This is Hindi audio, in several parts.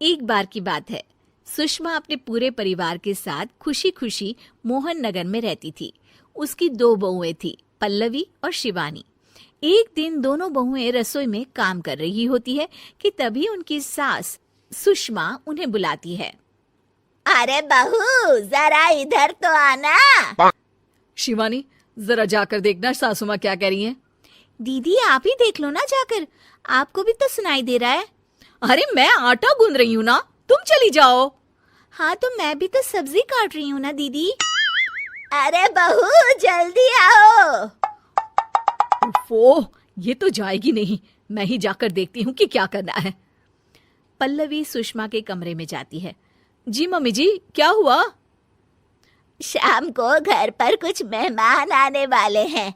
एक बार की बात है, सुषमा अपने पूरे परिवार के साथ खुशी खुशी मोहन नगर में रहती थी। उसकी 2 बहुएं थी, पल्लवी और शिवानी। एक दिन दोनों बहुएं रसोई में काम कर रही होती है कि तभी उनकी सास सुषमा उन्हें बुलाती है। अरे बहू, जरा इधर तो आना। शिवानी, जरा जाकर देखना सासू माँ क्या कह रही हैं। दीदी आप ही देख लो ना जाकर, आपको भी तो सुनाई दे रहा है। अरे मैं आटा गूंद रही हूँ ना, तुम चली जाओ। हाँ तो मैं भी तो सब्जी काट रही हूँ ना दीदी। अरे बहू जल्दी आओ। ओह, ये तो जाएगी नहीं, मैं ही जाकर देखती हूँ कि क्या करना है। पल्लवी सुषमा के कमरे में जाती है। जी मम्मी जी, क्या हुआ? शाम को घर पर कुछ मेहमान आने वाले हैं,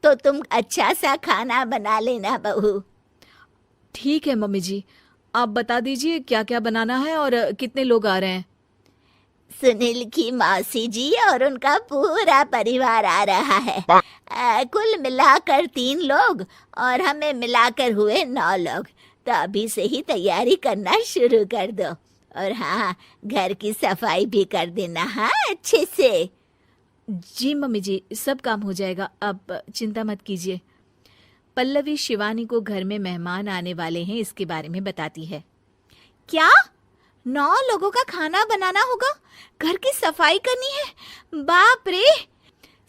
तो तुम अच्छा सा खाना बना लेना बहू। ठीक है मम्मी जी, आप बता दीजिए क्या क्या बनाना है और कितने लोग आ रहे हैं। सुनील की मौसी जी और उनका पूरा परिवार आ रहा है। कुल मिलाकर 3 लोग और हमें मिलाकर हुए 9 लोग। तो अभी से ही तैयारी करना शुरू कर दो। और हाँ, घर की सफाई भी कर देना, हाँ अच्छे से। जी मम्मी जी, सब काम हो जाएगा, आप चिंता मत कीजिए। पल्लवी शिवानी को घर में मेहमान आने वाले हैं इसके बारे में बताती है। क्या 9 लोगों का खाना बनाना होगा, घर की सफाई करनी है? बाप रे,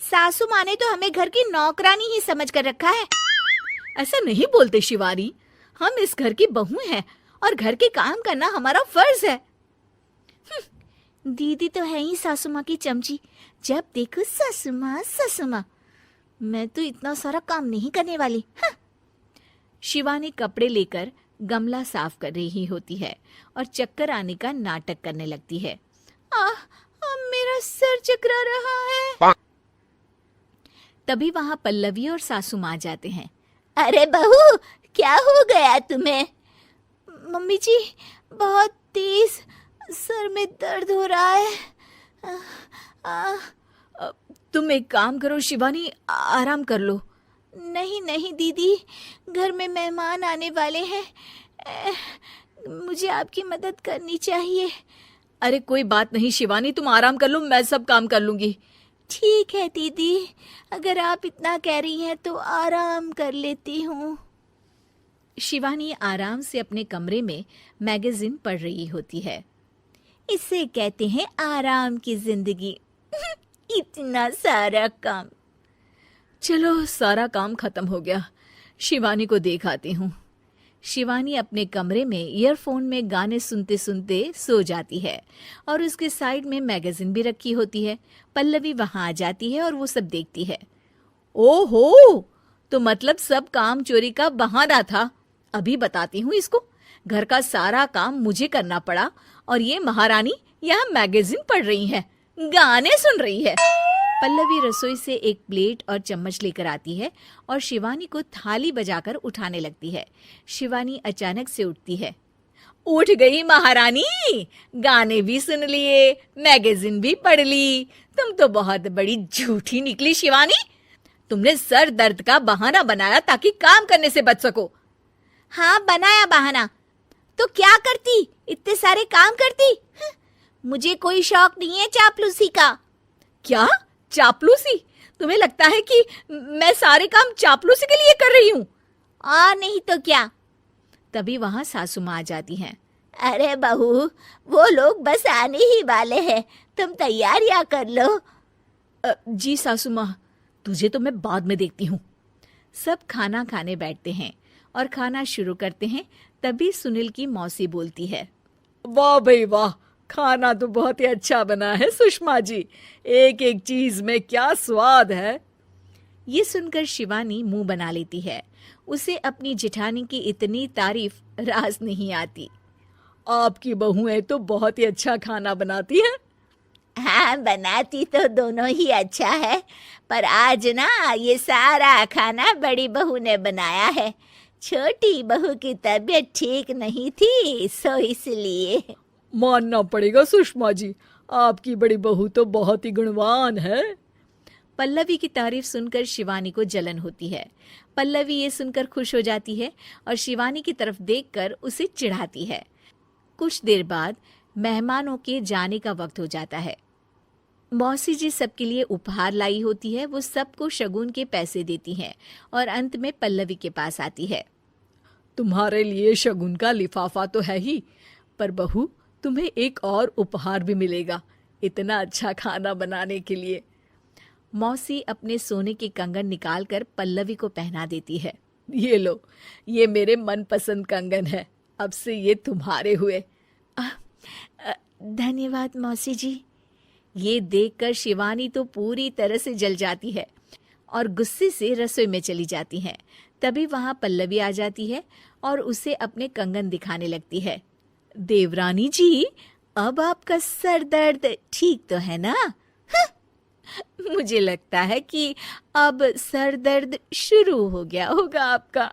सासू माँ ने तो हमें घर की नौकरानी ही समझ कर रखा है। ऐसा नहीं बोलते शिवानी, हम इस घर की बहू हैं और घर के काम करना हमारा फर्ज है। दीदी तो है ही सासू माँ की चमची, जब देखो सासू माँ सासू माँ। मैं तो इतना सारा काम नहीं करने वाली। शिवानी कपड़े लेकर गमला साफ कर रही होती है और चक्कर आने का नाटक करने लगती है। मेरा सर चकरा रहा है। तभी वहां पल्लवी और सासू माँ जाते हैं। अरे बहू, क्या हो गया तुम्हें? मम्मी जी, बहुत तेज सर में दर्द हो रहा है। तुम एक काम करो शिवानी, आराम कर लो। नहीं नहीं दीदी, घर में मेहमान आने वाले हैं, मुझे आपकी मदद करनी चाहिए। अरे कोई बात नहीं शिवानी, तुम आराम कर लो, मैं सब काम कर लूंगी। ठीक है दीदी, अगर आप इतना कह रही हैं तो आराम कर लेती हूँ। शिवानी आराम से अपने कमरे में मैगजीन पढ़ रही होती है। इसे कहते हैं आराम की जिंदगी। इतना सारा काम। चलो सारा काम खत्म हो गया, शिवानी को देख आती हूँ। शिवानी अपने कमरे में ईयरफोन में गाने सुनते सुनते सो जाती है और उसके साइड में मैगजीन भी रखी होती है। पल्लवी वहां आ जाती है और वो सब देखती है। ओहो, तो मतलब सब काम चोरी का बहाना था। अभी बताती हूँ इसको। घर का सारा काम मुझे करना पड़ा और ये महारानी यहाँ मैगजीन पढ़ रही है, गाने सुन रही है। पल्लवी रसोई से एक प्लेट और चम्मच लेकर आती है और शिवानी को थाली बजाकर उठाने लगती है। शिवानी अचानक से उठती है। उठ गई महारानी, गाने भी सुन लिए, मैगजीन भी पढ़ ली। तुम तो बहुत बड़ी झूठी निकली शिवानी। तुमने सर दर्द का बहाना बनाया ताकि काम करने से बच सको। हाँ बनाया बहाना, तो क्या करती, इतने सारे काम करती। मुझे कोई शौक नहीं है चापलूसी का। क्या चापलूसी? तुम्हें लगता है कि मैं सारे काम चापलूसी के लिए कर रही हूँ? और नहीं तो क्या। तभी वहां सासू माँ आ जाती हैं। अरे बहू, वो लोग बस आने ही वाले हैं, तुम तैयारियां कर लो। जी सासू माँ, तुझे तो मैं बाद में देखती हूँ। सब खाना खाने बैठते हैं और खाना शुरू करते हैं। तभी सुनील की मौसी बोलती है। वाह भाई वाह, खाना तो बहुत ही अच्छा बना है सुषमा जी, एक एक चीज में क्या स्वाद है। ये सुनकर शिवानी मुंह बना लेती है। उसे अपनी जेठानी की इतनी तारीफ रास नहीं आती। आपकी बहुएं तो बहुत ही अच्छा खाना बनाती हैं। हाँ बनाती तो दोनों ही अच्छा है, पर आज ना ये सारा खाना बड़ी बहू ने बनाया है। छोटी बहू की तबीयत ठीक नहीं थी, सो इसलिए। मानना पड़ेगा सुषमा जी, आपकी बड़ी बहू तो बहुत ही गुणवान है। पल्लवी की तारीफ सुनकर शिवानी को जलन होती है। पल्लवी ये सुनकर खुश हो जाती है और शिवानी की तरफ देखकर उसे चिढ़ाती है। कुछ देर बाद मेहमानों के जाने का वक्त हो जाता है। मौसी जी सबके लिए उपहार लाई होती है। वो सबको शगुन के पैसे देती हैं और अंत में पल्लवी के पास आती है। तुम्हारे लिए शगुन का लिफाफा तो है ही, पर बहू तुम्हें एक और उपहार भी मिलेगा इतना अच्छा खाना बनाने के लिए। मौसी अपने सोने के कंगन निकालकर पल्लवी को पहना देती है। ये लो, ये मेरे मनपसंद कंगन है, अब से ये तुम्हारे हुए। धन्यवाद मौसी जी। ये देखकर शिवानी तो पूरी तरह से जल जाती है और गुस्से से रसोई में चली जाती है। तभी वहां पल्लवी आ जाती है और उसे अपने कंगन दिखाने लगती है। देवरानी जी, अब आपका सर दर्द ठीक तो है ना? मुझे लगता है कि अब सर दर्द शुरू हो गया होगा आपका।